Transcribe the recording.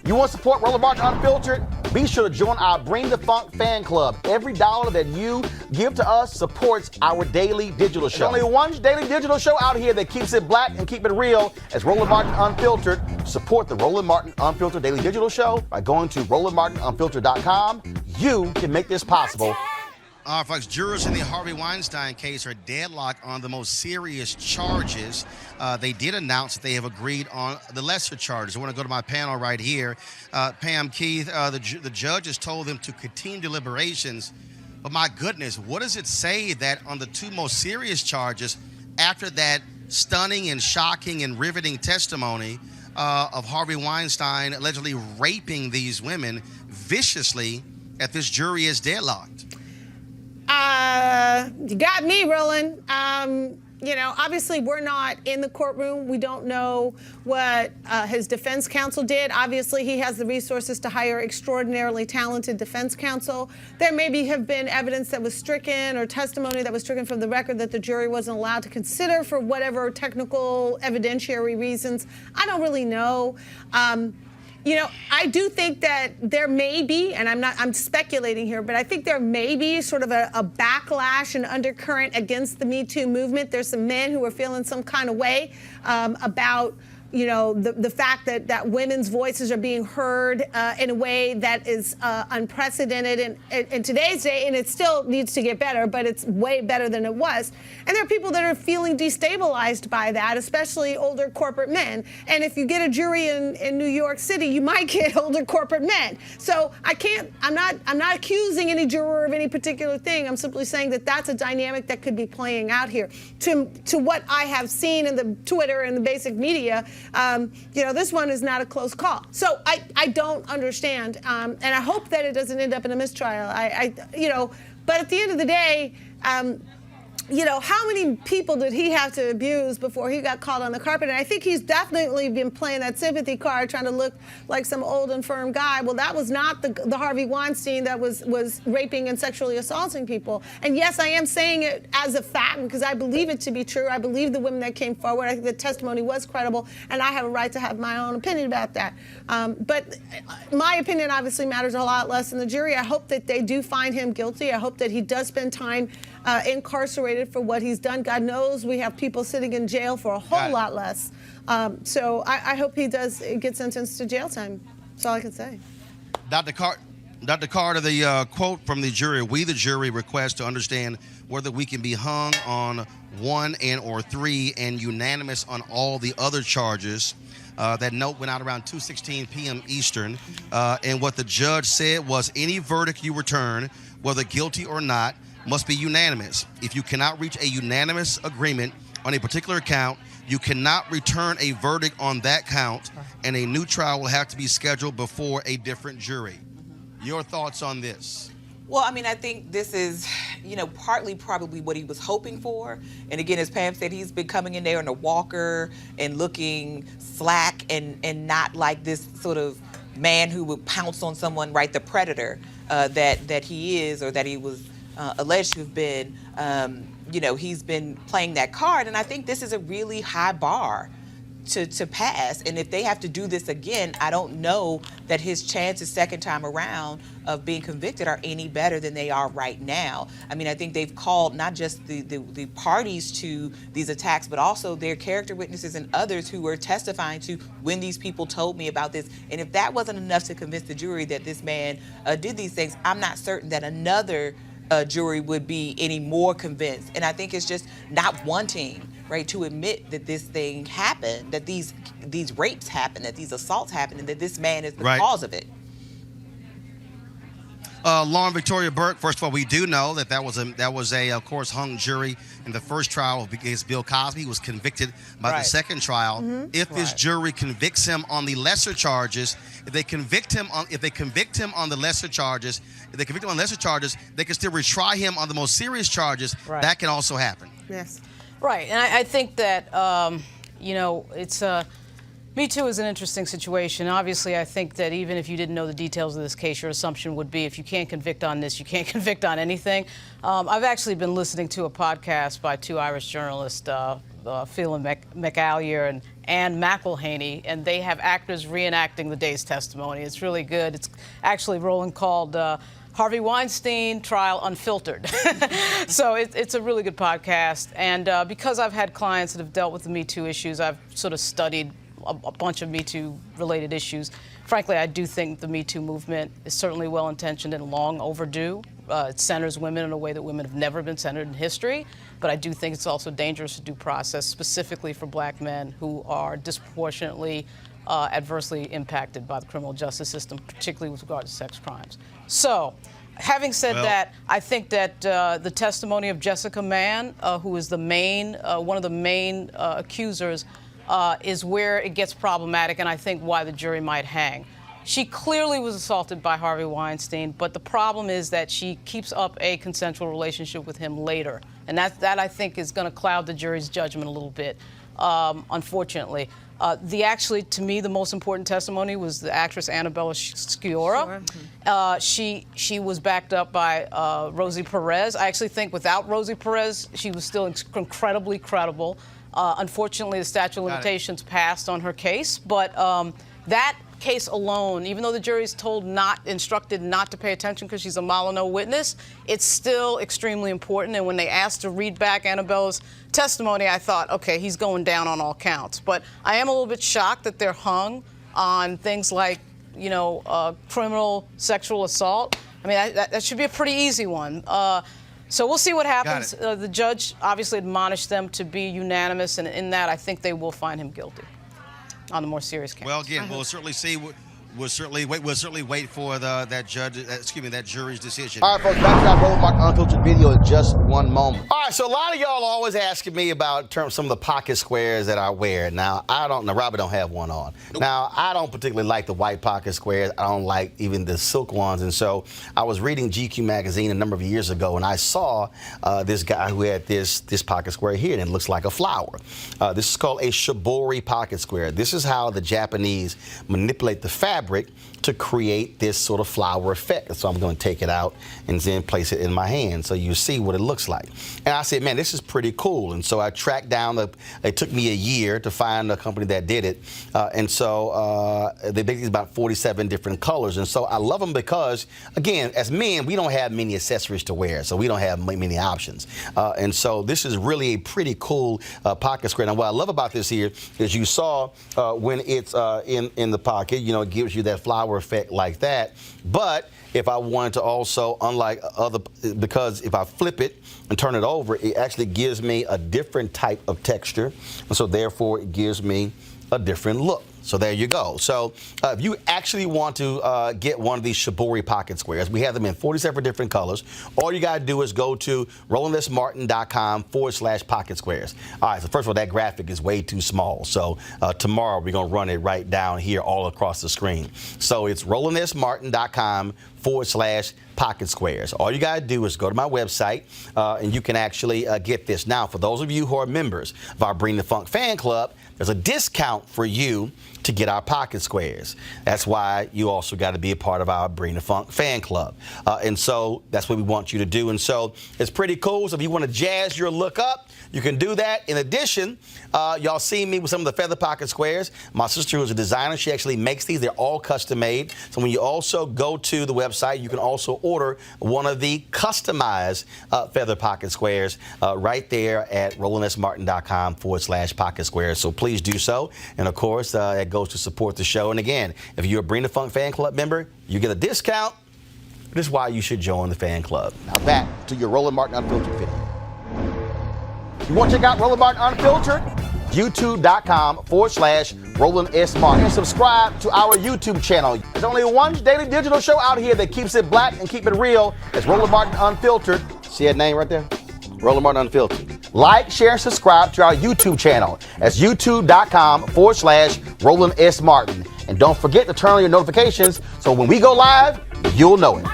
You want to support Roland Martin Unfiltered? Be sure to join our Bring the Funk fan club. Every dollar that you give to us supports our daily digital show. There's only one daily digital show out here that keeps it black and keep it real as Roland Martin Unfiltered. Support the Roland Martin Unfiltered daily digital show by going to RolandMartinUnfiltered.com. You can make this possible. All right, folks, jurors in the Harvey Weinstein case are deadlocked on the most serious charges. They did announce that they have agreed on the lesser charges. I want to go to my panel right here. Pam, Keith, the judge has told them to continue deliberations. But my goodness, what does it say that on the two most serious charges, after that stunning and shocking and riveting testimony of Harvey Weinstein allegedly raping these women viciously, that this jury is deadlocked? You got me, Roland. Obviously we're not in the courtroom. We don't know what his defense counsel did. Obviously he has the resources to hire extraordinarily talented defense counsel. There maybe have been evidence that was stricken or testimony that was stricken from the record that the jury wasn't allowed to consider for whatever technical evidentiary reasons. I don't really know. I do think that there may be, and I'm speculating here, but I think there may be sort of a backlash and undercurrent against the Me Too movement. There's some men who are feeling some kind of way about the fact that women's voices are being heard in a way that is unprecedented in today's day, and it still needs to get better, but it's way better than it was. And there are people that are feeling destabilized by that, especially older corporate men. And if you get a jury in New York City, you might get older corporate men. So I'm not accusing any juror of any particular thing. I'm simply saying that that's a dynamic that could be playing out here. To what I have seen in the Twitter and the basic media, this one is not a close call. So I don't understand, and I hope that it doesn't end up in a mistrial. But at the end of the day, how many people did he have to abuse before he got called on the carpet? And I think he's definitely been playing that sympathy card, trying to look like some old and firm guy. Well, that was not the Harvey Weinstein that was raping and sexually assaulting people. And yes, I am saying it as a fact because I believe it to be true. I believe the women that came forward. I think the testimony was credible, and I have a right to have my own opinion about that. But my opinion obviously matters a lot less than the jury. I hope that they do find him guilty. I hope that he does spend time incarcerated for what he's done. God knows we have people sitting in jail for a whole lot less. So I hope he does get sentenced to jail time. That's all I can say. Dr. Carter, the quote from the jury, "We, the jury, request to understand whether we can be hung on 1 and/or 3 and unanimous on all the other charges." That note went out around 2:16 p.m. Eastern. And what the judge said was any verdict you return, whether guilty or not, must be unanimous. If you cannot reach a unanimous agreement on a particular count, you cannot return a verdict on that count, and a new trial will have to be scheduled before a different jury. Your thoughts on this? Well, I think this is, partly probably what he was hoping for. And again, as Pam said, he's been coming in there in a walker and looking slack and not like this sort of man who would pounce on someone, right, the predator that he is or that he was alleged to have been. He's been playing that card, and I think this is a really high bar to pass. And if they have to do this again, I don't know that his chances second time around of being convicted are any better than they are right now. I think they've called not just the parties to these attacks, but also their character witnesses and others who were testifying to when these people told me about this. And if that wasn't enough to convince the jury that this man did these things, I'm not certain that another jury would be any more convinced. And I think it's just not wanting, right, to admit that this thing happened, that these rapes happened, that these assaults happened, and that this man is the cause of it. Lauren Victoria Burke, first of all, we do know that was a of course hung jury in the first trial against Bill Cosby. He was convicted by the second trial. Mm-hmm. If this jury convicts him on the lesser charges, if they convict him on the lesser charges, they can still retry him on the most serious charges. Right. That can also happen. Yes. Right, and I think that it's Me Too is an interesting situation. Obviously, I think that even if you didn't know the details of this case, your assumption would be if you can't convict on this, you can't convict on anything. I've actually been listening to a podcast by two Irish journalists, Phil and McAllier and and McElhaney, and they have actors reenacting the day's testimony. It's really good. It's actually Roland called Harvey Weinstein Trial Unfiltered. So it's a really good podcast. And because I've had clients that have dealt with the Me Too issues, I've sort of studied a bunch of Me Too related issues. Frankly, I do think the Me Too movement is certainly well-intentioned and long overdue. It centers women in a way that women have never been centered in history. But I do think it's also dangerous to due process, specifically for black men who are disproportionately adversely impacted by the criminal justice system, particularly with regard to sex crimes. So, having said that, I think that the testimony of Jessica Mann, who is the main, one of the main accusers, is where it gets problematic, and I think why the jury might hang. She clearly was assaulted by Harvey Weinstein, but the problem is that she keeps up a consensual relationship with him later, and that I think is going to cloud the jury's judgment a little bit, unfortunately. Actually, to me, the most important testimony was the actress Annabella Sciorra. Sure. She was backed up by Rosie Perez. I actually think without Rosie Perez, she was still incredibly credible. Unfortunately, the statute of limitations passed on her case, but that case alone, even though the jury is instructed not to pay attention because she's a Molyneux witness, it's still extremely important. And when they asked to read back Annabella's testimony, I thought, okay, he's going down on all counts. But I am a little bit shocked that they're hung on things like, criminal sexual assault. I mean, that should be a pretty easy one. So we'll see what happens. The judge obviously admonished them to be unanimous, and in that, I think they will find him guilty on the more serious counts. Well, again, we'll certainly see. We'll certainly wait for that jury's decision. All right, folks, back to our Roland Martin Unfiltered video in just one moment. All right, so a lot of y'all always asking me about some of the pocket squares that I wear. Now, Robert don't have one on. Nope. Now, I don't particularly like the white pocket squares. I don't like even the silk ones. And so I was reading GQ magazine a number of years ago, and I saw this guy who had this pocket square here, and it looks like a flower. This is called a Shibori pocket square. This is how the Japanese manipulate the fabric to create this sort of flower effect. So I'm going to take it out and then place it in my hand so you see what it looks like. And I said, man, this is pretty cool. And so I tracked down, it took me a year to find a company that did it. And so they basically about 47 different colors. And so I love them because, again, as men, we don't have many accessories to wear, so we don't have many options. And so this is really a pretty cool pocket square. Now, what I love about this here is you saw when it's in the pocket, it gives you that flower effect like that. But if I wanted to also, unlike because if I flip it and turn it over, it actually gives me a different type of texture. And so therefore it gives me a different look. So there you go. So if you actually want to get one of these Shibori pocket squares, we have them in 47 different colors. All you got to do is go to RolandSMartin.com/pocket squares. All right, so first of all, that graphic is way too small. So tomorrow we're going to run it right down here all across the screen. So it's RolandSMartin.com/pocket squares. All you got to do is go to my website and you can actually get this. Now, for those of you who are members of our Bring the Funk fan club, there's a discount for you to get our pocket squares. That's why you also got to be a part of our Bring the Funk fan club. And so that's what we want you to do. And so it's pretty cool. So if you want to jazz your look up, you can do that. In addition, y'all see me with some of the feather pocket squares. My sister, who's a designer, she actually makes these. They're all custom made. So when you also go to the website, you can also order one of the customized feather pocket squares right there at RolandSMartin.com/pocket squares. So please do so. And of course, it goes to support the show. And again, if you're a Bring the Funk fan club member, you get a discount. This is why you should join the fan club. Now back to your Roland Martin Unfiltered video. You want to check out Roland Martin Unfiltered? YouTube.com/Roland S. Martin. And subscribe to our YouTube channel. There's only one daily digital show out here that keeps it black and keep it real. It's Roland Martin Unfiltered. See that name right there? Roland Martin Unfiltered. Like, share, and subscribe to our YouTube channel. That's YouTube.com/Roland S. Martin. And don't forget to turn on your notifications so when we go live, you'll know it.